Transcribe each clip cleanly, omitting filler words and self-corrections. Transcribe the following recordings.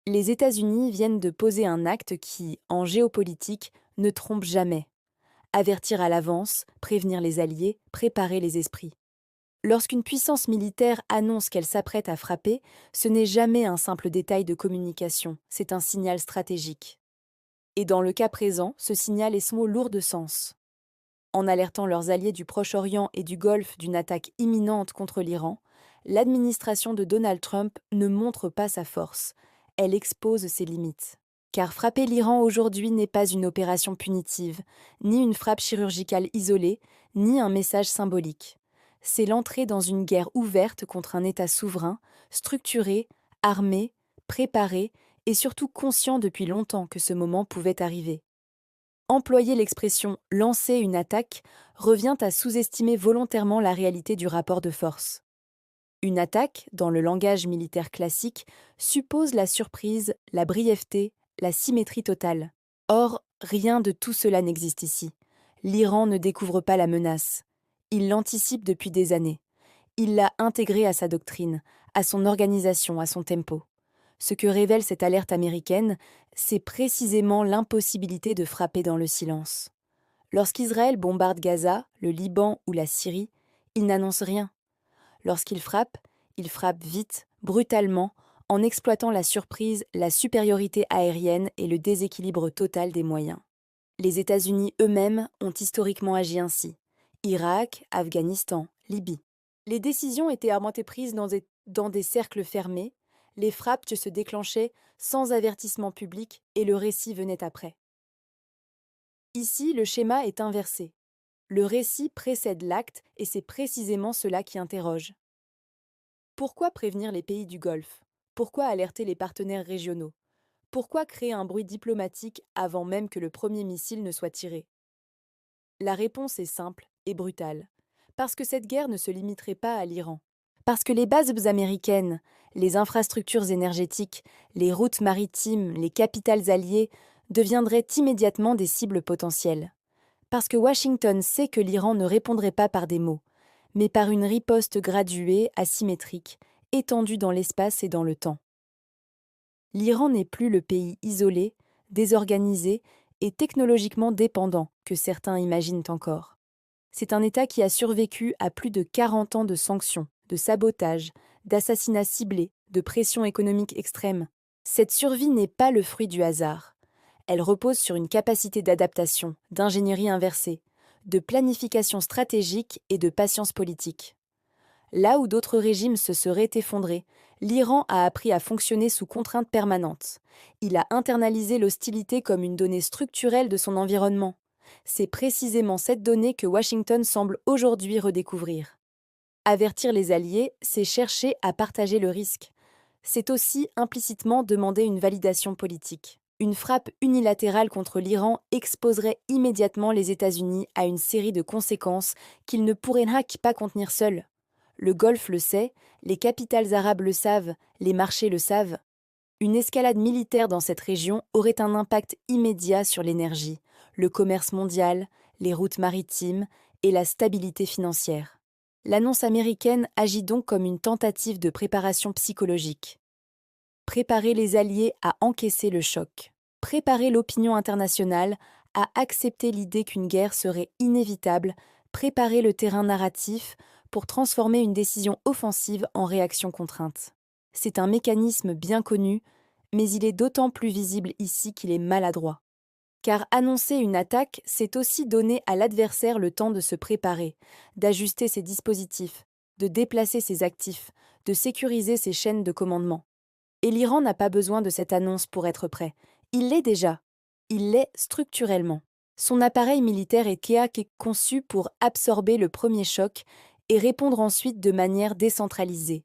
Les États-Unis viennent de poser un acte qui, en géopolitique, ne trompe jamais. Avertir à l'avance, prévenir les alliés, préparer les esprits. Lorsqu'une puissance militaire annonce qu'elle s'apprête à frapper, ce n'est jamais un simple détail de communication, c'est un signal stratégique. Et dans le cas présent, ce signal est son mot lourd de sens. En alertant leurs alliés du Proche-Orient et du Golfe d'une attaque imminente contre l'Iran, l'administration de Donald Trump ne montre pas sa force, elle expose ses limites. Car frapper l'Iran aujourd'hui n'est pas une opération punitive, ni une frappe chirurgicale isolée, ni un message symbolique. C'est l'entrée dans une guerre ouverte contre un État souverain, structuré, armé, préparé et surtout conscient depuis longtemps que ce moment pouvait arriver. Employer l'expression lancer une attaque revient à sous-estimer volontairement la réalité du rapport de force. Une attaque, dans le langage militaire classique, suppose la surprise, la brièveté, la symétrie totale. Or, rien de tout cela n'existe ici. L'Iran ne découvre pas la menace. Il l'anticipe depuis des années. Il l'a intégrée à sa doctrine, à son organisation, à son tempo. Ce que révèle cette alerte américaine, c'est précisément l'impossibilité de frapper dans le silence. Lorsqu'Israël bombarde Gaza, le Liban ou la Syrie, il n'annonce rien. Lorsqu'il frappe vite, brutalement, en exploitant la surprise, la supériorité aérienne et le déséquilibre total des moyens. Les États-Unis eux-mêmes ont historiquement agi ainsi. Irak, Afghanistan, Libye. Les décisions étaient à moitié prises dans des cercles fermés, les frappes se déclenchaient sans avertissement public et le récit venait après. Ici, le schéma est inversé. Le récit précède l'acte et c'est précisément cela qui interroge. Pourquoi prévenir les pays du Golfe? Pourquoi alerter les partenaires régionaux? Pourquoi créer un bruit diplomatique avant même que le premier missile ne soit tiré? La réponse est simple et brutale. Parce que cette guerre ne se limiterait pas à l'Iran. Parce que les bases américaines, les infrastructures énergétiques, les routes maritimes, les capitales alliées deviendraient immédiatement des cibles potentielles. Parce que Washington sait que l'Iran ne répondrait pas par des mots, mais par une riposte graduée, asymétrique, étendue dans l'espace et dans le temps. L'Iran n'est plus le pays isolé, désorganisé et technologiquement dépendant que certains imaginent encore. C'est un État qui a survécu à plus de 40 ans de sanctions, de sabotage, d'assassinats ciblés, de pression économique extrême. Cette survie n'est pas le fruit du hasard. Elle repose sur une capacité d'adaptation, d'ingénierie inversée, de planification stratégique et de patience politique. Là où d'autres régimes se seraient effondrés, l'Iran a appris à fonctionner sous contrainte permanente. Il a internalisé l'hostilité comme une donnée structurelle de son environnement. C'est précisément cette donnée que Washington semble aujourd'hui redécouvrir. Avertir les alliés, c'est chercher à partager le risque. C'est aussi implicitement demander une validation politique. Une frappe unilatérale contre l'Iran exposerait immédiatement les États-Unis à une série de conséquences qu'ils ne pourraient pas contenir seuls. Le Golfe le sait, les capitales arabes le savent, les marchés le savent. Une escalade militaire dans cette région aurait un impact immédiat sur l'énergie, le commerce mondial, les routes maritimes et la stabilité financière. L'annonce américaine agit donc comme une tentative de préparation psychologique. Préparer les alliés à encaisser le choc. Préparer l'opinion internationale à accepter l'idée qu'une guerre serait inévitable. Préparer le terrain narratif pour transformer une décision offensive en réaction contrainte. C'est un mécanisme bien connu, mais il est d'autant plus visible ici qu'il est maladroit. Car annoncer une attaque, c'est aussi donner à l'adversaire le temps de se préparer, d'ajuster ses dispositifs, de déplacer ses actifs, de sécuriser ses chaînes de commandement. Et l'Iran n'a pas besoin de cette annonce pour être prêt. Il l'est déjà. Il l'est structurellement. Son appareil militaire est conçu pour absorber le premier choc et répondre ensuite de manière décentralisée.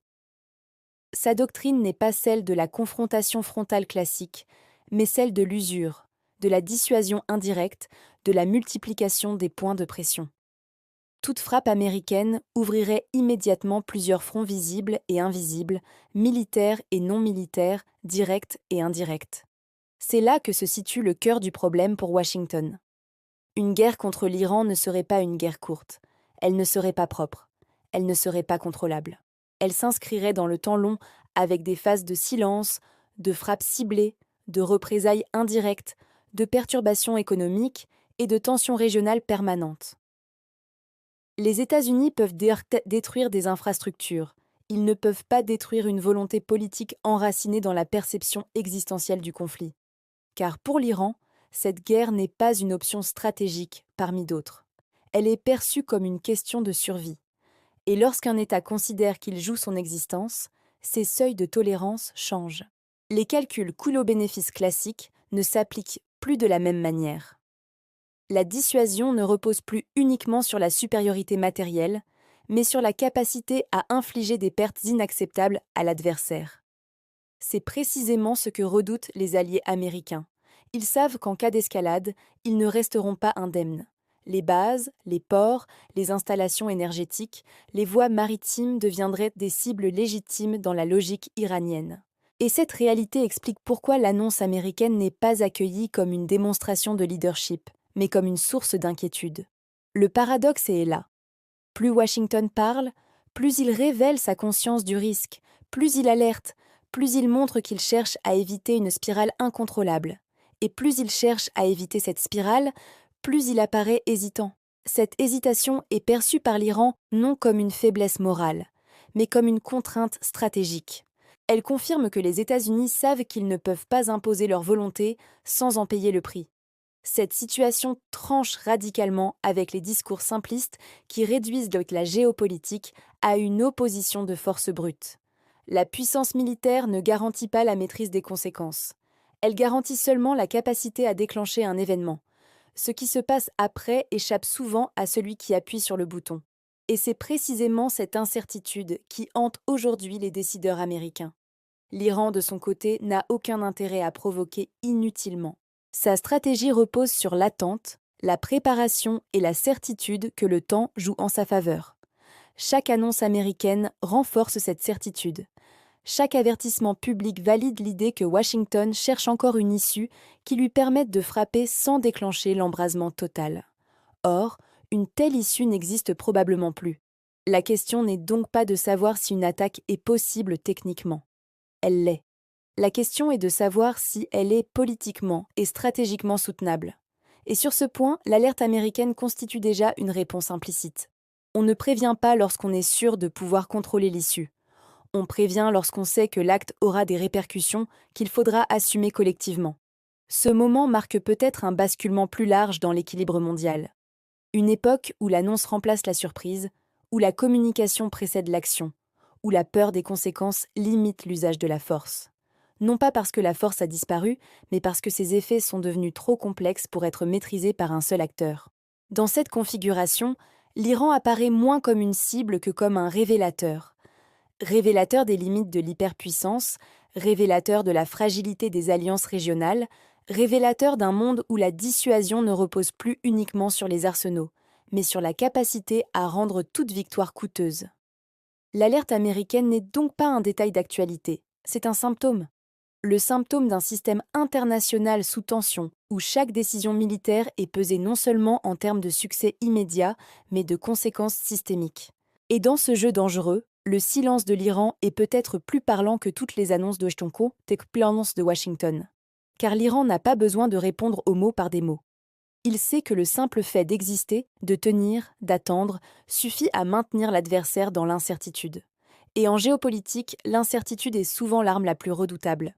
Sa doctrine n'est pas celle de la confrontation frontale classique, mais celle de l'usure, de la dissuasion indirecte, de la multiplication des points de pression. Toute frappe américaine ouvrirait immédiatement plusieurs fronts visibles et invisibles, militaires et non militaires, directs et indirects. C'est là que se situe le cœur du problème pour Washington. Une guerre contre l'Iran ne serait pas une guerre courte. Elle ne serait pas propre. Elle ne serait pas contrôlable. Elle s'inscrirait dans le temps long avec des phases de silence, de frappes ciblées, de représailles indirectes, de perturbations économiques et de tensions régionales permanentes. Les États-Unis peuvent détruire des infrastructures. Ils ne peuvent pas détruire une volonté politique enracinée dans la perception existentielle du conflit. Car pour l'Iran, cette guerre n'est pas une option stratégique parmi d'autres. Elle est perçue comme une question de survie. Et lorsqu'un État considère qu'il joue son existence, ses seuils de tolérance changent. Les calculs coût-bénéfice classiques ne s'appliquent plus de la même manière. La dissuasion ne repose plus uniquement sur la supériorité matérielle, mais sur la capacité à infliger des pertes inacceptables à l'adversaire. C'est précisément ce que redoutent les alliés américains. Ils savent qu'en cas d'escalade, ils ne resteront pas indemnes. Les bases, les ports, les installations énergétiques, les voies maritimes deviendraient des cibles légitimes dans la logique iranienne. Et cette réalité explique pourquoi l'annonce américaine n'est pas accueillie comme une démonstration de leadership, mais comme une source d'inquiétude. Le paradoxe est là. Plus Washington parle, plus il révèle sa conscience du risque, plus il alerte, plus il montre qu'il cherche à éviter une spirale incontrôlable. Et plus il cherche à éviter cette spirale, plus il apparaît hésitant. Cette hésitation est perçue par l'Iran non comme une faiblesse morale, mais comme une contrainte stratégique. Elle confirme que les États-Unis savent qu'ils ne peuvent pas imposer leur volonté sans en payer le prix. Cette situation tranche radicalement avec les discours simplistes qui réduisent la géopolitique à une opposition de forces brutes. La puissance militaire ne garantit pas la maîtrise des conséquences. Elle garantit seulement la capacité à déclencher un événement. Ce qui se passe après échappe souvent à celui qui appuie sur le bouton. Et c'est précisément cette incertitude qui hante aujourd'hui les décideurs américains. L'Iran, de son côté, n'a aucun intérêt à provoquer inutilement. Sa stratégie repose sur l'attente, la préparation et la certitude que le temps joue en sa faveur. Chaque annonce américaine renforce cette certitude. Chaque avertissement public valide l'idée que Washington cherche encore une issue qui lui permette de frapper sans déclencher l'embrasement total. Or, une telle issue n'existe probablement plus. La question n'est donc pas de savoir si une attaque est possible techniquement. Elle l'est. La question est de savoir si elle est politiquement et stratégiquement soutenable. Et sur ce point, l'alerte américaine constitue déjà une réponse implicite. On ne prévient pas lorsqu'on est sûr de pouvoir contrôler l'issue. On prévient lorsqu'on sait que l'acte aura des répercussions qu'il faudra assumer collectivement. Ce moment marque peut-être un basculement plus large dans l'équilibre mondial. Une époque où l'annonce remplace la surprise, où la communication précède l'action, où la peur des conséquences limite l'usage de la force. Non pas parce que la force a disparu, mais parce que ses effets sont devenus trop complexes pour être maîtrisés par un seul acteur. Dans cette configuration, l'Iran apparaît moins comme une cible que comme un révélateur. Révélateur des limites de l'hyperpuissance, révélateur de la fragilité des alliances régionales, révélateur d'un monde où la dissuasion ne repose plus uniquement sur les arsenaux, mais sur la capacité à rendre toute victoire coûteuse. L'alerte américaine n'est donc pas un détail d'actualité, c'est un symptôme. Le symptôme d'un système international sous tension, où chaque décision militaire est pesée non seulement en termes de succès immédiat, mais de conséquences systémiques. Et dans ce jeu dangereux, le silence de l'Iran est peut-être plus parlant que toutes les annonces de Washington, l'annonce de Washington. Car l'Iran n'a pas besoin de répondre aux mots par des mots. Il sait que le simple fait d'exister, de tenir, d'attendre, suffit à maintenir l'adversaire dans l'incertitude. Et en géopolitique, l'incertitude est souvent l'arme la plus redoutable.